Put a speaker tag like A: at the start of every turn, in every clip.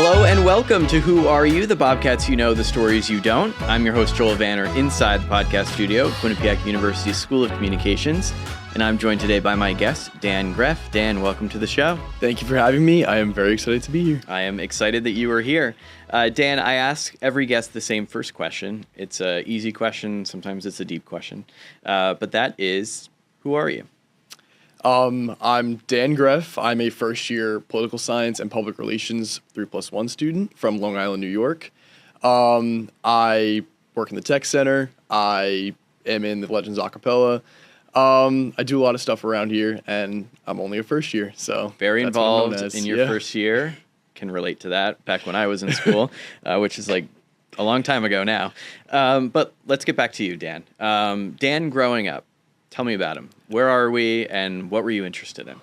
A: Hello and welcome to Who Are You, the Bobcats you know, the stories you don't. I'm your host, Joel Vanner, inside the podcast studio, Quinnipiac University School of Communications, and I'm joined today by my guest, Dan Greff. Dan, welcome to the show.
B: Thank you for having me. I am very excited to be here.
A: I am excited that you are here. Dan, I ask every guest the same first question. It's an easy question, sometimes it's a deep question, but that is, who are you?
B: I'm Dan Greff. I'm a first-year political science and public relations 3+1 student from Long Island, New York. I work in the tech center. I am in the Legends Acapella. I do a lot of stuff around here, and I'm only a first year, so
A: very involved in your first year. Can relate to that back when I was in school, which is like a long time ago now. But let's get back to you, Dan. Dan, growing up, tell me about him. Where are we, and what were you interested in?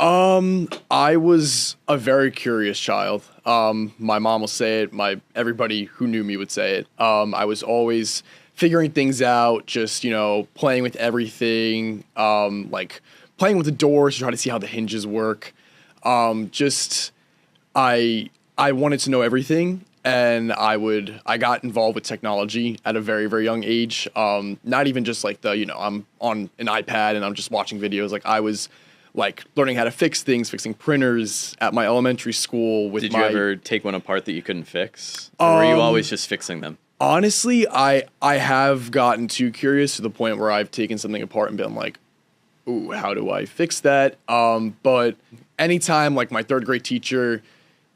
B: I was a very curious child. My mom will say it. Everybody who knew me would say it. I was always figuring things out, just, playing with everything, like playing with the doors to try to see how the hinges work. I wanted to know everything. And I got involved with technology at a very, very young age. Not even just like I'm on an iPad and I'm just watching videos. Like I was like learning how to fix things, fixing printers at my elementary school. Did
A: you ever take one apart that you couldn't fix? Or were you always just fixing them?
B: Honestly, I have gotten too curious to the point where I've taken something apart and been like, ooh, how do I fix that? But anytime like my third grade teacher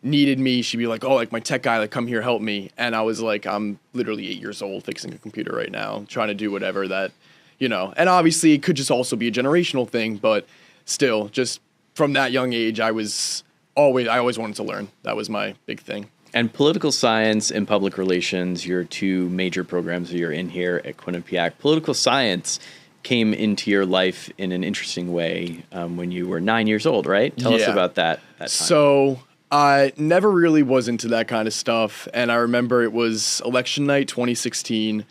B: needed me, she'd be like, oh, like my tech guy, like come here, help me. And I was like, I'm literally 8 years old fixing a computer right now, trying to do whatever that, and obviously it could just also be a generational thing, but still just from that young age, I always wanted to learn. That was my big thing.
A: And political science and public relations, your two major programs that you're in here at Quinnipiac. Political science came into your life in an interesting way when you were 9 years old, right? Tell us about that time.
B: So I never really was into that kind of stuff, and I remember it was election night 2016,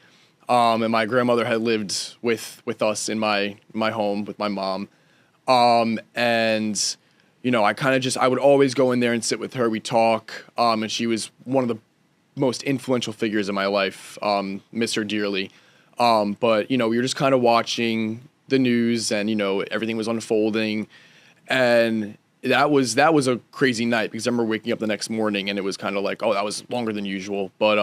B: and my grandmother had lived with us in my home with my mom, and I would always go in there and sit with her. We talk, and she was one of the most influential figures in my life. Miss her dearly, but we were just kind of watching the news, and everything was unfolding, and that was a crazy night because I remember waking up the next morning and it was kind of like, oh, that was longer than usual. But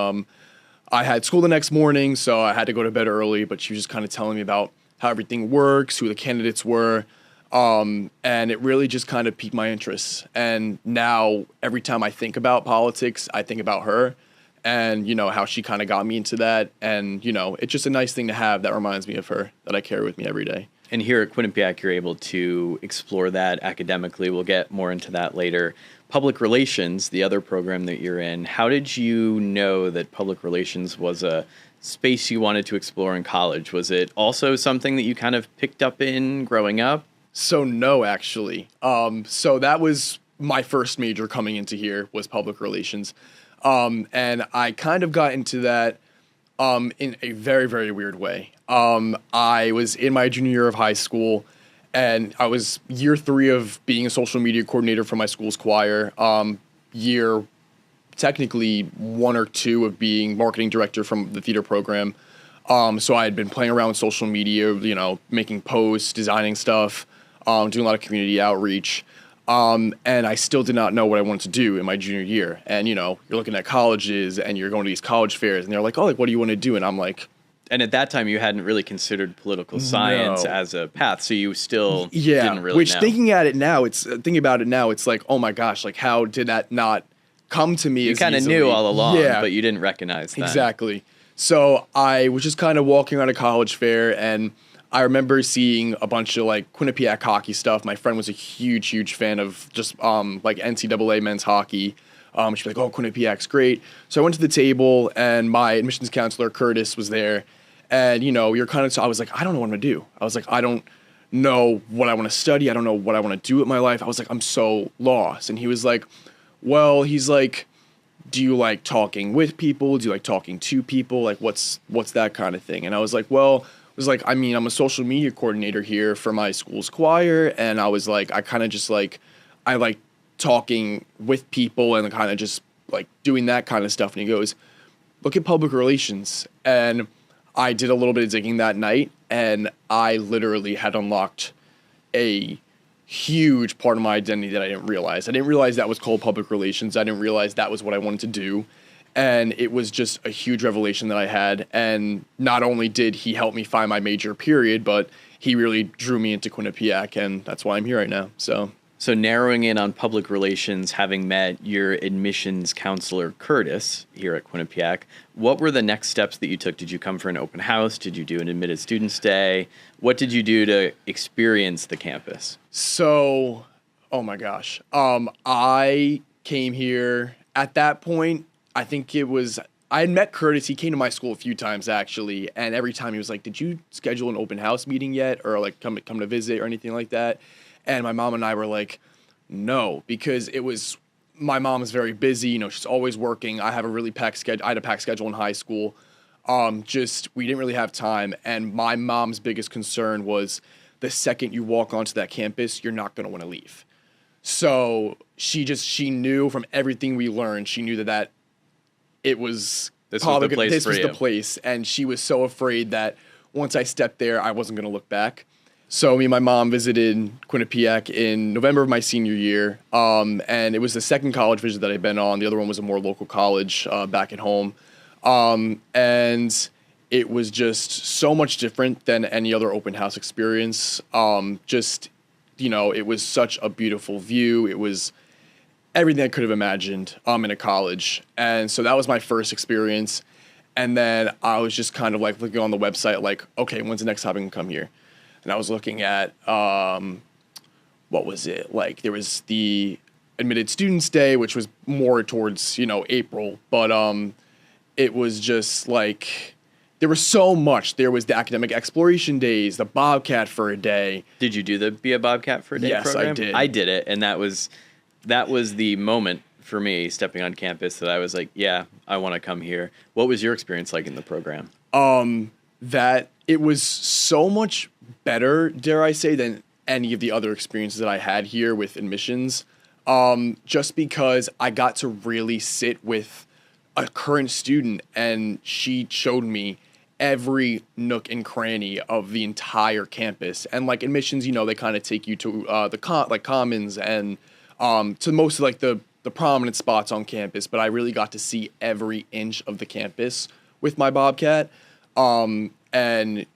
B: I had school the next morning, so I had to go to bed early. But she was just kind of telling me about how everything works, who the candidates were. And it really just kind of piqued my interest. And now every time I think about politics, I think about her and, how she kind of got me into that. And, it's just a nice thing to have that reminds me of her, that I carry with me every day.
A: And here at Quinnipiac, you're able to explore that academically. We'll get more into that later. Public relations, the other program that you're in, how did you know that public relations was a space you wanted to explore in college? Was it also something that you kind of picked up in growing up?
B: So no, actually. So that was my first major coming into here was public relations. And I kind of got into that in a very, very weird way. I was in my junior year of high school, and I was year 3 of being a social media coordinator for my school's choir, year technically 1 or 2 of being marketing director from the theater program. So I had been playing around with social media, making posts, designing stuff, doing a lot of community outreach. And I still did not know what I wanted to do in my junior year. And, you're looking at colleges and you're going to these college fairs and they're like, oh, like, what do you want to do? And I'm like,
A: and at that time you hadn't really considered political science as a path. So you still didn't really know.
B: Thinking about it now, it's like, oh my gosh, like how did that not come to me?
A: You kind of knew all along, but you didn't recognize that.
B: Exactly. So I was just kind of walking around a college fair, and I remember seeing a bunch of like Quinnipiac hockey stuff. My friend was a huge, huge fan of just like NCAA men's hockey. She'd be like, oh, Quinnipiac's great. So I went to the table, and my admissions counselor, Curtis, was there. And, you're kind of, so I was like, I don't know what I'm going to do. I was like, I don't know what I want to study. I don't know what I want to do with my life. I was like, I'm so lost. And he was like, well, do you like talking with people? Do you like talking to people? Like, what's that kind of thing? And I was like, I'm a social media coordinator here for my school's choir. And I was like, I like talking with people and kind of just like doing that kind of stuff. And he goes, look at public relations. And I did a little bit of digging that night, and I literally had unlocked a huge part of my identity that I didn't realize. I didn't realize that was called public relations. I didn't realize that was what I wanted to do. And it was just a huge revelation that I had. And not only did he help me find my major period, but he really drew me into Quinnipiac, and that's why I'm here right now.
A: So narrowing in on public relations, having met your admissions counselor, Curtis, here at Quinnipiac, what were the next steps that you took? Did you come for an open house? Did you do an admitted students day? What did you do to experience the campus?
B: So, oh my gosh. I came here at that point. I think I had met Curtis. He came to my school a few times, actually. And every time he was like, did you schedule an open house meeting yet? Or like come to visit or anything like that? And my mom and I were like, no, because my mom is very busy. You know, she's always working. I have a really packed schedule. I had a packed schedule in high school. We didn't really have time. And my mom's biggest concern was the second you walk onto that campus, you're not going to want to leave. So she knew from everything we learned, she knew that it was this was the place. And she was so afraid that once I stepped there, I wasn't going to look back. So me and my mom visited Quinnipiac in November of my senior year, and it was the second college visit that I'd been on. The other one was a more local college back at home, and it was just so much different than any other open house experience. It was such a beautiful view. It was everything I could have imagined in a college, and so that was my first experience. And then I was just kind of like looking on the website, like, okay, when's the next time I can come here? And I was looking at, what was it? Like, there was the admitted students day, which was more towards, April. But it was just like, there was so much. There was the academic exploration days, the Bobcat for a day.
A: Did you do the Be a Bobcat for a Day program?
B: Yes, I did.
A: I did it, and that was the moment for me stepping on campus that I was like, yeah, I want to come here. What was your experience like in the program?
B: That it was so much better, dare I say, than any of the other experiences that I had here with admissions. Just because I got to really sit with a current student, and she showed me every nook and cranny of the entire campus. And like admissions, they kind of take you to the commons and to most of like the prominent spots on campus. But I really got to see every inch of the campus with my Bobcat. And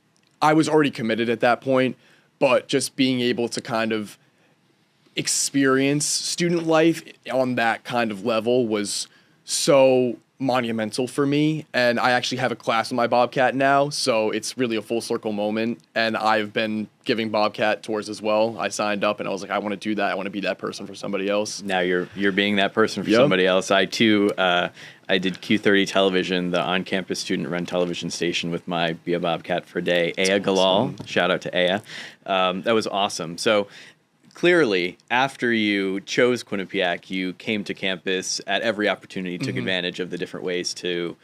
B: I was already committed at that point, but just being able to kind of experience student life on that kind of level was so monumental for me. And I actually have a class with my Bobcat now, so it's really a full circle moment. And I've been giving Bobcat tours as well. I signed up and I was like, I want to do that. I want to be that person for somebody else.
A: Now you're being that person for somebody else. I too, I did Q30 Television, the on-campus student-run television station with my Be a Bobcat for a Day. Aya Gallay, shout out to Aya. That was awesome. So clearly, after you chose Quinnipiac, you came to campus at every opportunity, took advantage of the different ways to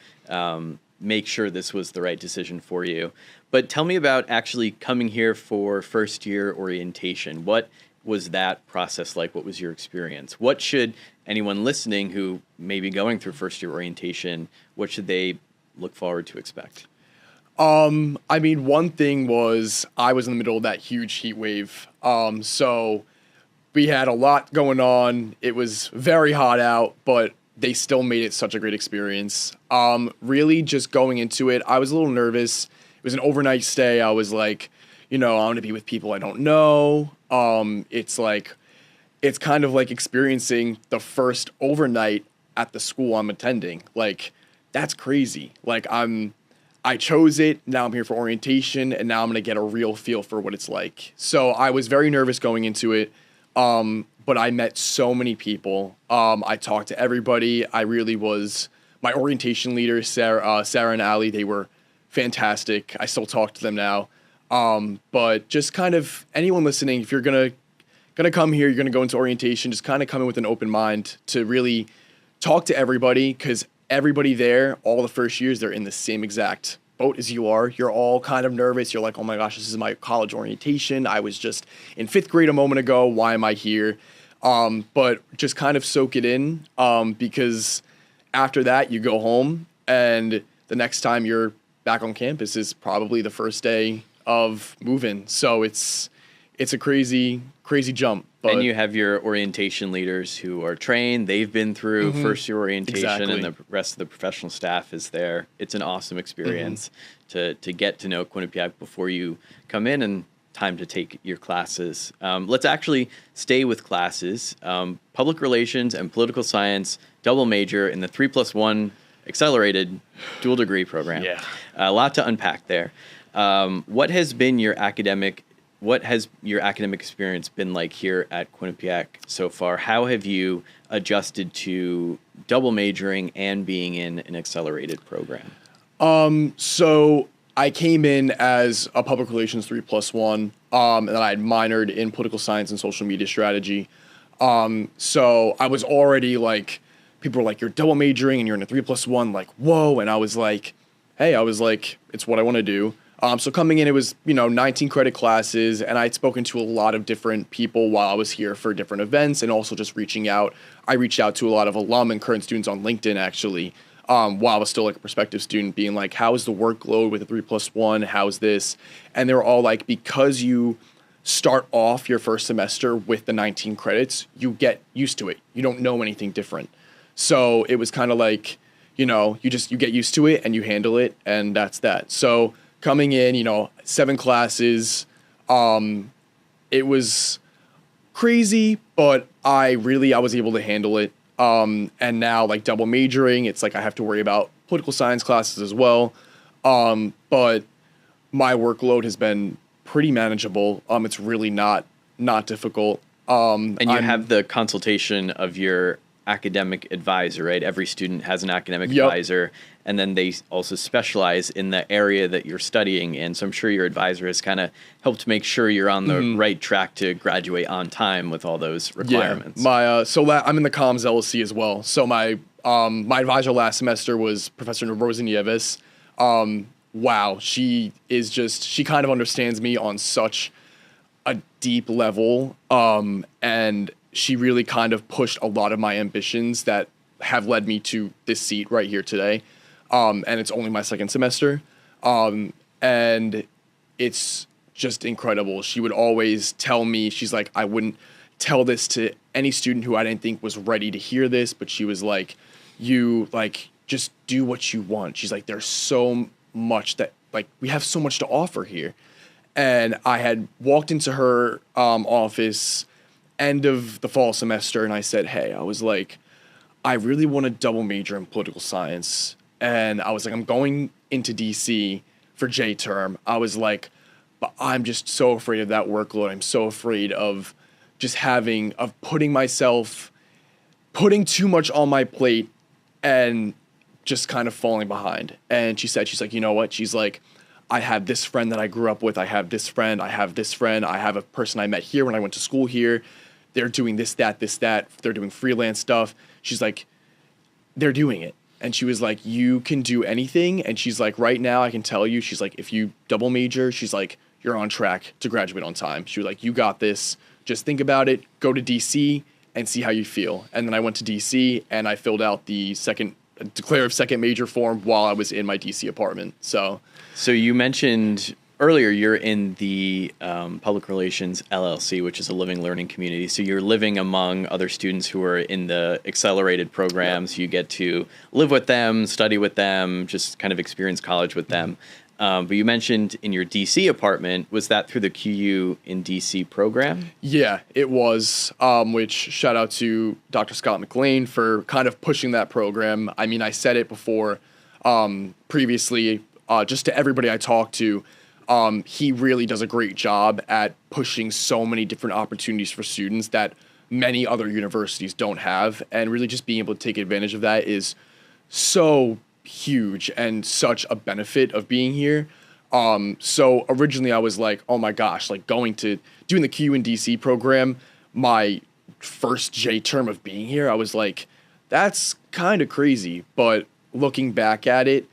A: make sure this was the right decision for you. But tell me about actually coming here for first-year orientation. What was that process like? What was your experience? What should anyone listening who may be going through first-year orientation, what should they look forward to expect?
B: One thing was I was in the middle of that huge heat wave. So we had a lot going on. It was very hot out, but they still made it such a great experience. Really just going into it, I was a little nervous. It was an overnight stay. I was like, I want to be with people I don't know. It's kind of like experiencing the first overnight at the school I'm attending. Like, that's crazy. Like, I chose it, now I'm here for orientation, and now I'm going to get a real feel for what it's like. So I was very nervous going into it, but I met so many people. I talked to everybody. My orientation leaders, Sarah and Allie, they were fantastic. I still talk to them now. But just kind of anyone listening, if you're going to come here, you're going to go into orientation, just kind of come in with an open mind to really talk to everybody, because everybody there, all the first years, they're in the same exact boat as you are. You're all kind of nervous. You're like, oh my gosh, this is my college orientation. I was just in 5th grade a moment ago. Why am I here? But just kind of soak it in, because after that, you go home, and the next time you're back on campus is probably the first day of move-in. So it's a crazy jump. But
A: and you have your orientation leaders who are trained. They've been through first year orientation,
B: Exactly.
A: and the rest of the professional staff is there. It's an awesome experience to get to know Quinnipiac before you come in, and time to take your classes. Let's actually stay with classes. Public relations and political science double major in the 3+1 accelerated dual degree program.
B: Yeah.
A: A lot to unpack there. What has your academic experience been like here at Quinnipiac so far? How have you adjusted to double majoring and being in an accelerated program?
B: So I came in as a public relations 3+1, and then I had minored in political science and social media strategy. So I was already like, people were like, you're double majoring and you're in a 3+1, like, whoa. And I was like, hey, it's what I want to do. So coming in, it was, 19 credit classes, and I'd spoken to a lot of different people while I was here for different events, and also just reaching out. I reached out to a lot of alum and current students on LinkedIn, actually, while I was still like a prospective student, being like, how is the workload with a 3+1? How's this? And they were all like, because you start off your first semester with the 19 credits, you get used to it. You don't know anything different. So it was kind of like, you get used to it and you handle it, and that's that. So coming in, 7 classes, it was crazy, but I was able to handle it. And now, like, double majoring, it's like I have to worry about political science classes as well. But my workload has been pretty manageable. It's really not difficult.
A: And you have the consultation of your academic advisor, right? Every student has an academic advisor, and then they also specialize in the area that you're studying in. So I'm sure your advisor has kind of helped make sure you're on the right track to graduate on time with all those requirements.
B: Yeah, I'm in the comms LLC as well. So my advisor last semester was Professor Rosa Nieves. Wow, she kind of understands me on such a deep level, and she really kind of pushed a lot of my ambitions that have led me to this seat right here today. And it's only my second semester. And it's just incredible. She would always tell me, she's like, I wouldn't tell this to any student who I didn't think was ready to hear this, but she was like, just do what you want. She's like, there's so much we have so much to offer here. And I had walked into her office end of the fall semester, and I said, hey, I was like, I really want to double major in political science. And I was like, I'm going into DC for J term. I was like, but I'm just so afraid of that workload. I'm so afraid of just putting too much on my plate and just kind of falling behind. And she's like, you know what? She's like, I have this friend that I grew up with. I have this friend. I have this friend. I have a person I met here when I went to school here. They're doing this, that. They're doing freelance stuff. She's like, they're doing it. And she was like, you can do anything. And she's like, right now I can tell you, she's like, if you double major, she's like, you're on track to graduate on time. She was like, you got this. Just think about it. Go to DC and see how you feel. And then I went to DC and I filled out the declarative second major form while I was in my DC apartment. So you mentioned earlier you're in the Public Relations LLC, which is a living learning community. So you're living among other students who are in the accelerated programs. You get to live with them, study with them, just kind of experience college with them. But you mentioned in your DC apartment, was that through the QU in DC program? Yeah, it was, which shout out to Dr. Scott McLean for kind of pushing that program. I mean, I said it before previously, just to everybody I talked to, he really does a great job at pushing so many different opportunities for students that many other universities don't have. And really just being able to take advantage of that is so huge and such a benefit of being here. So originally I was like, oh my gosh, like doing the QU and DC program, my first J term of being here, I was like, that's kind of crazy. But looking back at it,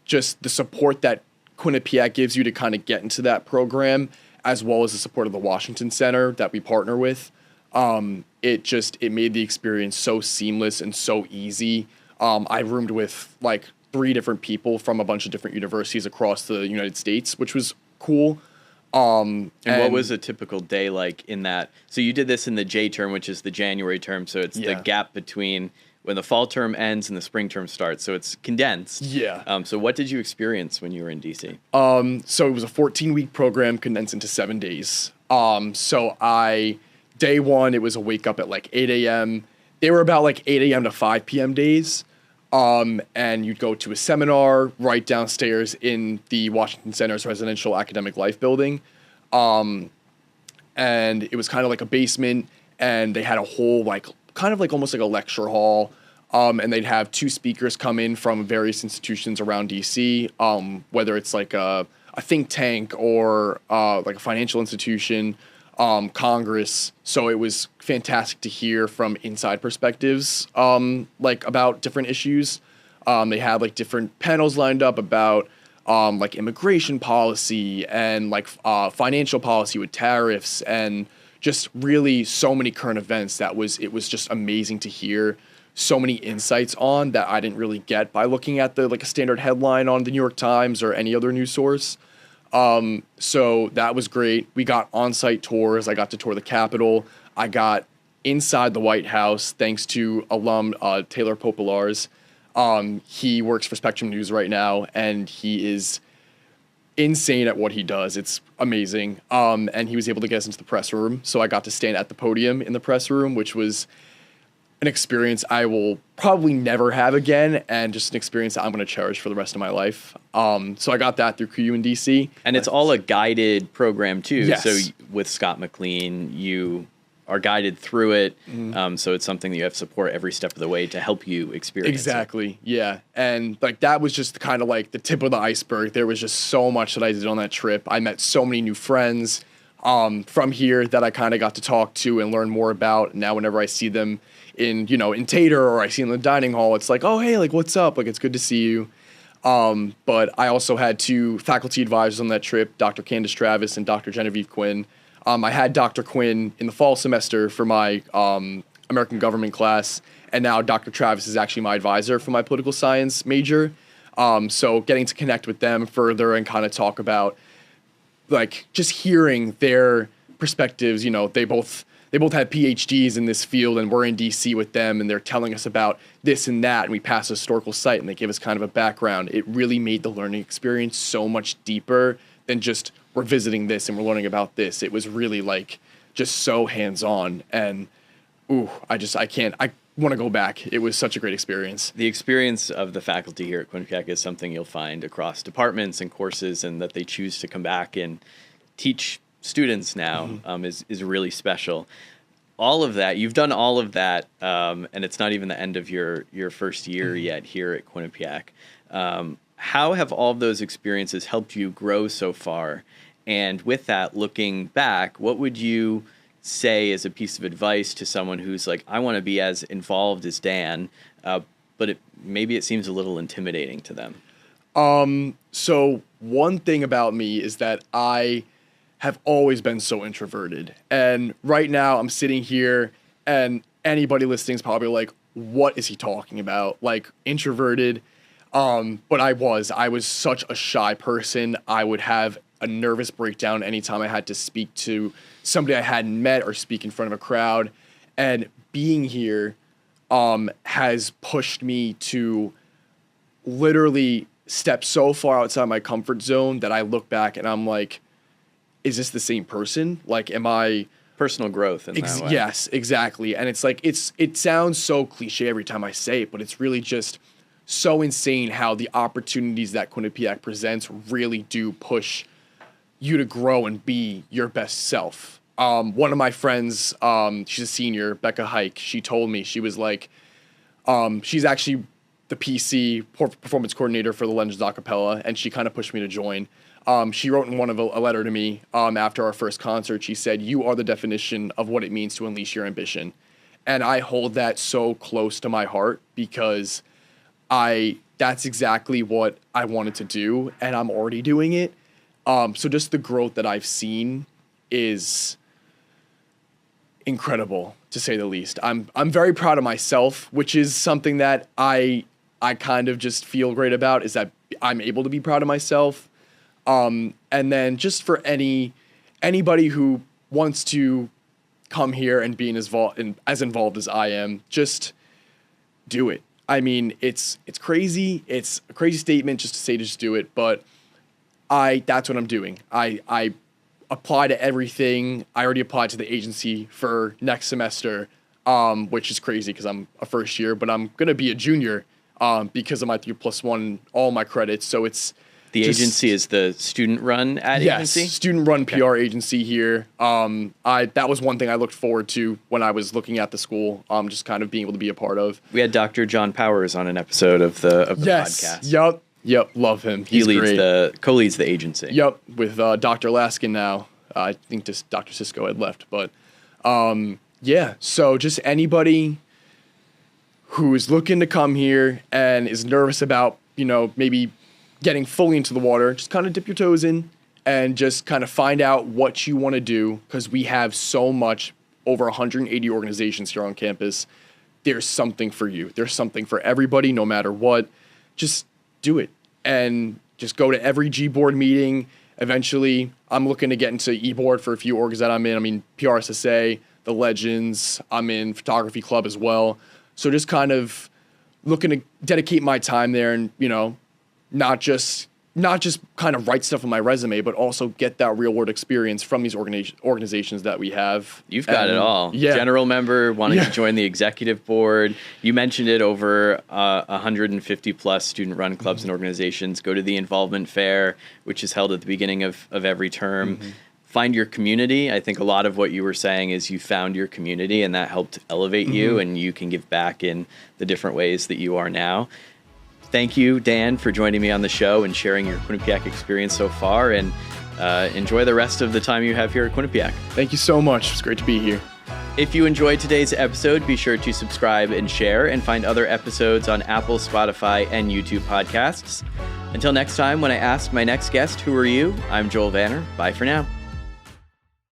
B: just the support that Quinnipiac gives you to kind of get into that program, as well as the support of the Washington Center that we partner with, it made the experience so seamless and so easy. I roomed with like 3 different people from a bunch of different universities across the United States, which was cool.
A: And what was a typical day like in that? So you did this in the J term, which is the January term. So it's the gap between when the fall term ends and the spring term starts. So it's condensed.
B: Yeah.
A: So what did you experience when you were in DC?
B: So it was a 14-week program condensed into 7 days. Day 1, it was a wake up at like 8 a.m. They were about like 8 a.m. to 5 p.m. days. And you'd go to a seminar right downstairs in the Washington Center's Residential Academic Life building. And it was kind of like a basement, and they had a whole like kind of like almost like a lecture hall. And they'd have 2 speakers come in from various institutions around DC, whether it's like a think tank or like a financial institution, Congress. So it was fantastic to hear from inside perspectives, like about different issues. They had like different panels lined up about like immigration policy and like financial policy with tariffs, and just really so many current events it was just amazing to hear so many insights on that I didn't really get by looking at the like a standard headline on the New York Times or any other news source. So that was great. We got on-site tours. I got to tour the Capitol. I got inside the White House thanks to alum Taylor Popolars. He works for Spectrum News right now, and he is insane at what he does. It's amazing. And he was able to get us into the press room. So I got to stand at the podium in the press room, which was an experience I will probably never have again, and just an experience that I'm going to cherish for the rest of my life. So I got that through QU in DC.
A: And it's all a guided program too.
B: Yes.
A: So with Scott McLean, you are guided through it. So it's something that you have support every step of the way to help you experience
B: Exactly. Yeah. And like that was just kind of like the tip of the iceberg. There was just so much that I did on that trip. I met so many new friends from here that I kind of got to talk to and learn more about. Now whenever I see them in Tater, or I see them in the dining hall, it's like, oh, hey, like, what's up? Like, it's good to see you. But I also had 2 faculty advisors on that trip, Dr. Candace Travis and Dr. Genevieve Quinn. I had Dr. Quinn in the fall semester for my American government class, and now Dr. Travis is actually my advisor for my political science major. So getting to connect with them further and kind of talk about, like, just hearing their perspectives. They both have PhDs in this field, and we're in DC with them, and they're telling us about this and that, and we pass a historical site, and they give us kind of a background. It really made the learning experience so much deeper than just we're visiting this and we're learning about this. It was really like just so hands-on, and I want to go back. It was such a great experience.
A: The experience of the faculty here at Quinnipiac is something you'll find across departments and courses, and that they choose to come back and teach students now is really special. All of that, you've done all of that, and it's not even the end of your first year yet here at Quinnipiac. How have all of those experiences helped you grow so far? And with that, looking back, what would you say as a piece of advice to someone who's like, I want to be as involved as Dan, but maybe it seems a little intimidating to them?
B: So one thing about me is that I have always been so introverted. And right now I'm sitting here, and anybody listening is probably like, what is he talking about? Like, introverted. But I was such a shy person. I would have a nervous breakdown anytime I had to speak to somebody I hadn't met or speak in front of a crowd. And being here has pushed me to literally step so far outside my comfort zone that I look back and I'm like, is this the same person? Like, am I...
A: Personal growth in that way.
B: Yes, exactly. And it's like, it sounds so cliche every time I say it, but it's really just so insane how the opportunities that Quinnipiac presents really do push you to grow and be your best self. One of my friends, she's a senior, Becca Hike, she told me, she was like, she's actually the PC, performance coordinator for the Legends Acapella, and she kind of pushed me to join. She wrote in a letter to me after our first concert. She said, "You are the definition of what it means to unleash your ambition." And I hold that so close to my heart because that's exactly what I wanted to do, and I'm already doing it. So just the growth that I've seen is incredible, to say the least. I'm very proud of myself, which is something that I I kind of just feel great about is that I'm able to be proud of myself. And then just for anybody who wants to come here and be as involved as I am, just do it. I mean, it's crazy. It's a crazy statement just to say just do it, but that's what I'm doing. I apply to everything. I already applied to the agency for next semester, which is crazy because I'm a first year, but I'm going to be a junior because of my 3+1, all my credits. So it's
A: the agency is the student-run ad agency?
B: Yes, student-run PR agency here. That was one thing I looked forward to when I was looking at the school, just kind of being able to be a part of.
A: We had Dr. John Powers on an episode of the podcast.
B: Yep, love him.
A: He co-leads the agency.
B: Yep, with Dr. Laskin now. I think just Dr. Cisco had left, but yeah. So just anybody who is looking to come here and is nervous about, maybe getting fully into the water, just kind of dip your toes in and just kind of find out what you want to do, because we have so much, over 180 organizations here on campus. There's something for you. There's something for everybody, no matter what. Just do it and just go to every G-board meeting. Eventually, I'm looking to get into E-board for a few orgs that I'm in. I mean, PRSSA, the Legends. I'm in photography club as well. So just kind of looking to dedicate my time there and, not just kind of write stuff on my resume, but also get that real world experience from these organizations that we have.
A: You've got it all.
B: Yeah.
A: General member, wanting to join the executive board. You mentioned it, over 150 plus student run clubs and organizations. Go to the involvement fair, which is held at the beginning of every term. Find your community. I think a lot of what you were saying is you found your community, and that helped elevate you, and you can give back in the different ways that you are now. Thank you, Dan, for joining me on the show and sharing your Quinnipiac experience so far, and enjoy the rest of the time you have here at Quinnipiac.
B: Thank you so much. It's great to be here.
A: If you enjoyed today's episode, be sure to subscribe and share, and find other episodes on Apple, Spotify, and YouTube podcasts. Until next time, when I ask my next guest, who are you? I'm Joel Vanner. Bye for now.